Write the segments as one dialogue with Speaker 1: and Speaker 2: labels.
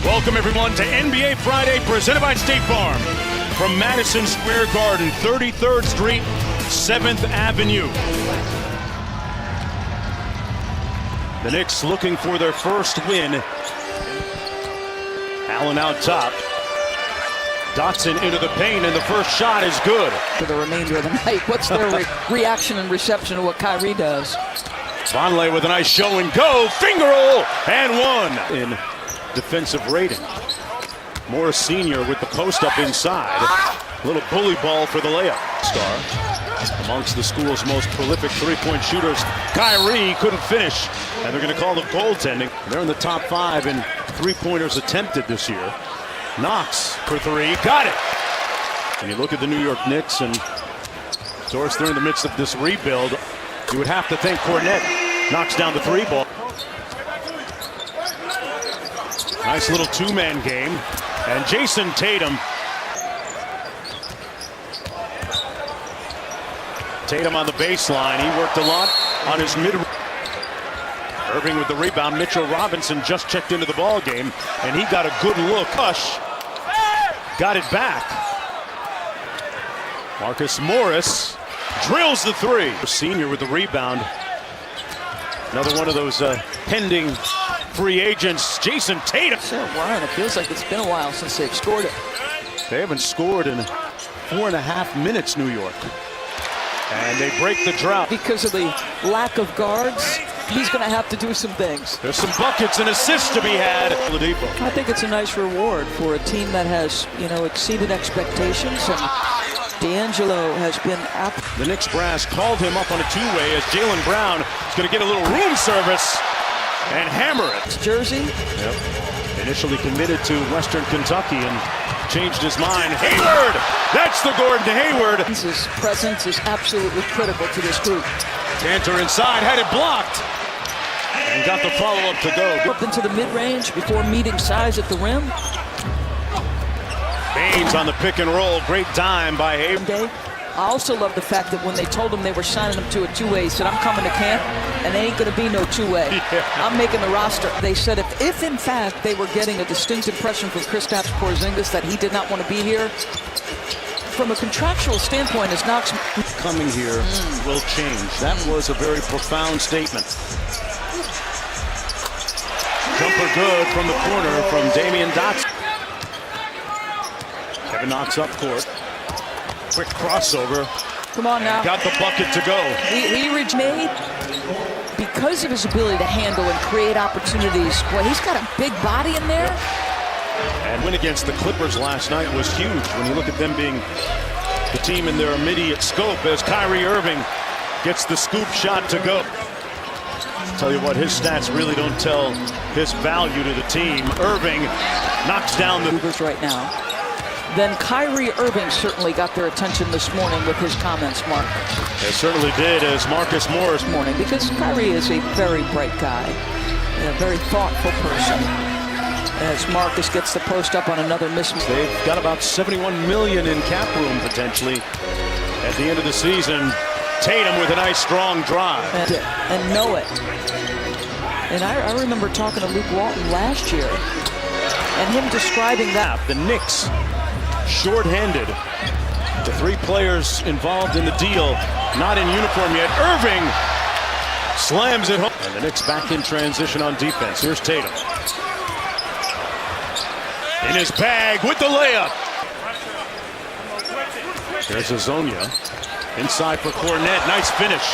Speaker 1: Welcome, everyone, to NBA Friday, presented by State Farm. From Madison Square Garden, 33rd Street, 7th Avenue. The Knicks looking for their first win. Allen out top. Dotson into the paint, and the first shot is good.
Speaker 2: For the remainder of the night, what's their reaction and reception to what Kyrie does?
Speaker 1: Vonleh with a nice show and go. Finger roll and one. In defensive rating. Morris Sr. with the post up inside. A little bully ball for the layup. Star amongst the school's most prolific three-point shooters. Kyrie couldn't finish, and they're going to call the goaltending. They're in the top 5 in three-pointers attempted this year. Knox for three, got it. And you look at the New York Knicks, and of course they're in the midst of this rebuild. You would have to think Cornette knocks down the three ball. Nice little two-man game. And Jason Tatum. Tatum on the baseline. He worked a lot on his mid. Irving with the rebound. Mitchell Robinson just checked into the ball game, and he got a good look. Hush got it back. Marcus Morris drills the three. Senior with the rebound. Another one of those pending free agents, Jason Tatum.
Speaker 2: So, Ryan, it feels like it's been a while since they've scored it.
Speaker 1: They haven't scored in 4.5 minutes, New York. And they break the drought.
Speaker 2: Because of the lack of guards, he's going to have to do some things.
Speaker 1: There's some buckets and assists to be had.
Speaker 2: I think it's a nice reward for a team that has, exceeded expectations. And D'Angelo has been
Speaker 1: The Knicks brass called him up on a two-way as Jaylen Brown is going to get a little room service and hammer it.
Speaker 2: Jersey.
Speaker 1: Yep. Initially committed to Western Kentucky and changed his mind. Hayward! That's the Gordon Hayward.
Speaker 2: His presence is absolutely critical to this group.
Speaker 1: Cantor inside, had it blocked. And got the follow-up to go.
Speaker 2: Up into the mid-range before meeting size at the rim.
Speaker 1: Baines on the pick and roll. Great dime by Hayward.
Speaker 2: I also love the fact that when they told him they were signing him to a two-way, he said, I'm coming to camp, and there ain't going to be no two-way.
Speaker 1: Yeah.
Speaker 2: I'm making the roster. They said if in fact they were getting a distinct impression from Kristaps Porzingis that he did not want to be here, from a contractual standpoint, as Knox
Speaker 1: coming here will change. That was a very profound statement. Jumper good from the corner from Damian Dotson. Kevin Knox up court. Quick crossover.
Speaker 2: Come on now.
Speaker 1: Got the bucket to go.
Speaker 2: He made because of his ability to handle and create opportunities. Boy, he's got a big body in there.
Speaker 1: And win against the Clippers last night was huge when you look at them being the team in their immediate scope as Kyrie Irving gets the scoop shot to go. Tell you what, his stats really don't tell his value to the team. Irving knocks down the
Speaker 2: Cougars right now. Then Kyrie Irving certainly got their attention this morning with his comments, Mark.
Speaker 1: It certainly did, as Marcus Morris.
Speaker 2: Morning, because Kyrie is a very bright guy, and a very thoughtful person. As Marcus gets the post up on another miss.
Speaker 1: They've got about $71 million in cap room potentially at the end of the season. Tatum with a nice strong drive.
Speaker 2: And know it. And I remember talking to Luke Walton last year, and him describing that.
Speaker 1: The Knicks short-handed. The three players involved in the deal not in uniform yet. Irving slams it home. And the Knicks back in transition on defense. Here's Tatum. In his bag with the layup. There's Azonia. Inside for Cornette. Nice finish.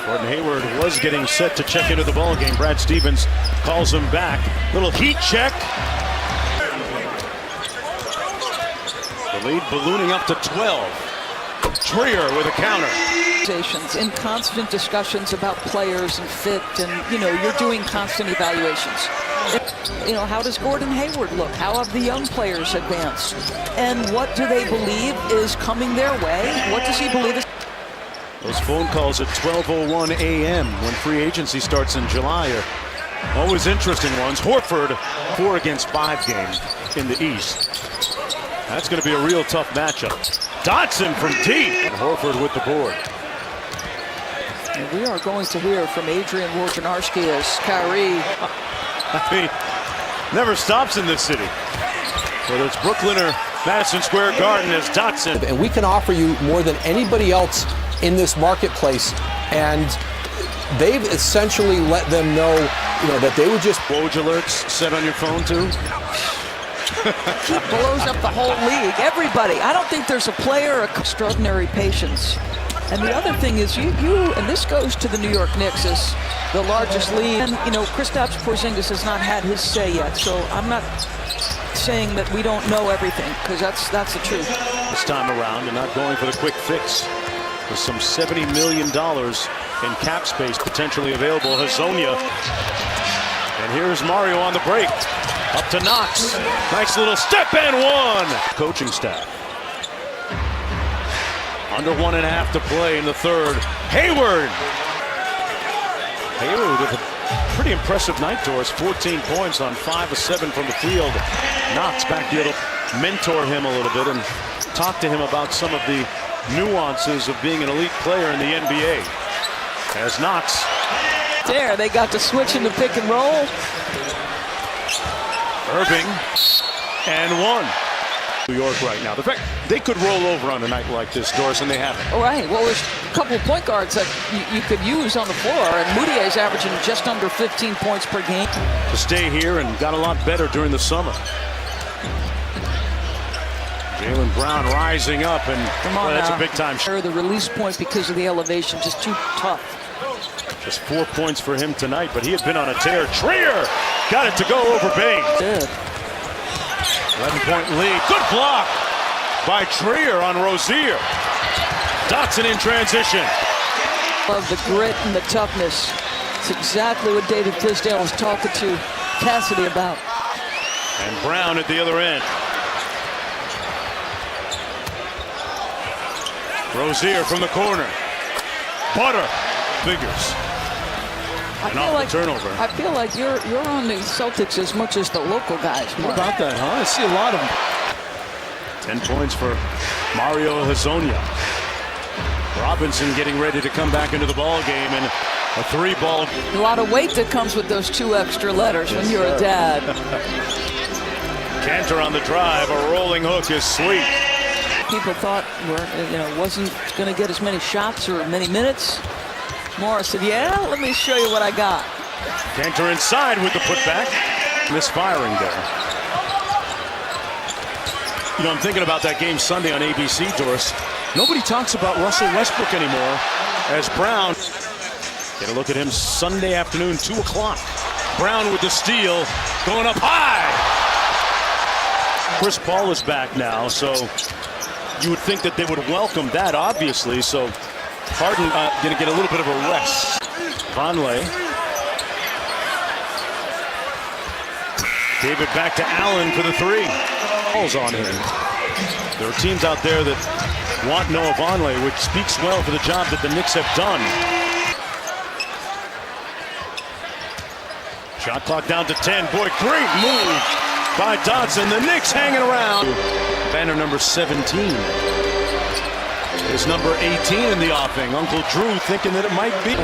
Speaker 1: Gordon Hayward was getting set to check into the ballgame. Brad Stevens calls him back. Little heat check. The lead ballooning up to 12. Trier with a counter.
Speaker 2: In constant discussions about players and fit, and you're doing constant evaluations. How does Gordon Hayward look? How have the young players advanced? And what do they believe is coming their way? What does he believe is?
Speaker 1: Those phone calls at 12:01 a.m. when free agency starts in July are always interesting ones. Horford, 4 against 5 game in the East. That's going to be a real tough matchup. Dotson from deep. And Horford with the board.
Speaker 2: And we are going to hear from Adrian Wojnarowski as Kyrie.
Speaker 1: I mean, never stops in this city. Whether it's Brooklyn or Madison Square Garden, as Dotson.
Speaker 3: And we can offer you more than anybody else in this marketplace. And they've essentially let them know, that they would just...
Speaker 1: Woj alerts set on your phone too?
Speaker 2: He blows up the whole league. Everybody. I don't think there's a player of extraordinary patience. And the other thing is and this goes to the New York Knicks as the largest league. And, Kristaps Porzingis has not had his say yet. So I'm not saying that we don't know everything, because that's the truth.
Speaker 1: This time around, and not going for the quick fix. With some $70 million in cap space potentially available. Hazonia. And here's Mario on the break. Up to Knox. Nice little step and one. Coaching staff. Under 1.5 to play in the third. Hayward with a pretty impressive night, Doris. 14 points on 5 of 7 from the field. Knox back here to mentor him a little bit and talk to him about some of the nuances of being an elite player in the NBA. As Knox.
Speaker 2: There, they got to switch into pick and roll.
Speaker 1: Irving and one. New York right now. The fact they could roll over on a night like this, Doris, and they haven't.
Speaker 2: All right. Well, there's a couple of point guards that you could use on the floor, and Moutier's averaging just under 15 points per game.
Speaker 1: To stay here and got a lot better during the summer. Jaylen Brown rising up, and that's a big time shot.
Speaker 2: The release point because of the elevation, just too tough.
Speaker 1: Just 4 points for him tonight, but he had been on a tear. Trier got it to go over Bain.
Speaker 2: Good.
Speaker 1: 11-point lead. Good block by Trier on Rozier. Dotson in transition.
Speaker 2: Love the grit and the toughness. It's exactly what David Fizdale was talking to Cassidy about.
Speaker 1: And Brown at the other end. Rozier from the corner. Butter figures. Turnover.
Speaker 2: I feel like you're on the Celtics as much as the local guys.
Speaker 1: How about that, huh? I see a lot of them. 10 points for Mario Hazonia. Robinson getting ready to come back into the ball game, and a 3-ball.
Speaker 2: A lot of weight that comes with those 2 extra letters when you're a dad.
Speaker 1: Cantor on the drive. A rolling hook is sweet.
Speaker 2: People thought wasn't going to get as many shots or many minutes. Morris said, yeah, let me show you what I got.
Speaker 1: Cantor inside with the putback. Misfiring there. I'm thinking about that game Sunday on ABC, Doris. Nobody talks about Russell Westbrook anymore, as Brown. Get a look at him Sunday afternoon, 2 o'clock. Brown with the steal, going up high. Chris Paul is back now, so you would think that they would welcome that, obviously. So Harden going to get a little bit of a rest. Vonleh. David back to Allen for the 3. Balls on him. There are teams out there that want Noah Vonleh, which speaks well for the job that the Knicks have done. Shot clock down to 10. Boy, great move by Dotson. The Knicks hanging around. Banner number 17. Is number 18 in the offing. Uncle Drew thinking that it might be.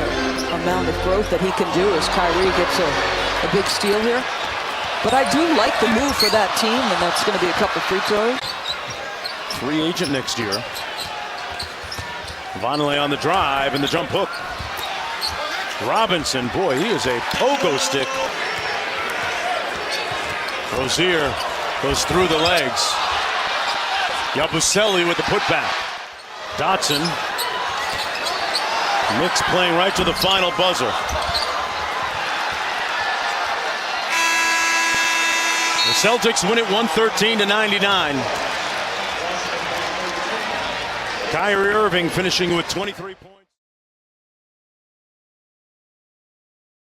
Speaker 2: Amount of growth that he can do as Kyrie gets a big steal here. But I do like the move for that team, and that's going to be a couple free throws.
Speaker 1: Free agent next year. Vonleh on the drive and the jump hook. Robinson, boy, he is a pogo stick. Rozier goes through the legs. Yabusele with the putback. Dotson. Knicks playing right to the final buzzer. The Celtics win it 113-99. Kyrie Irving finishing with 23 points.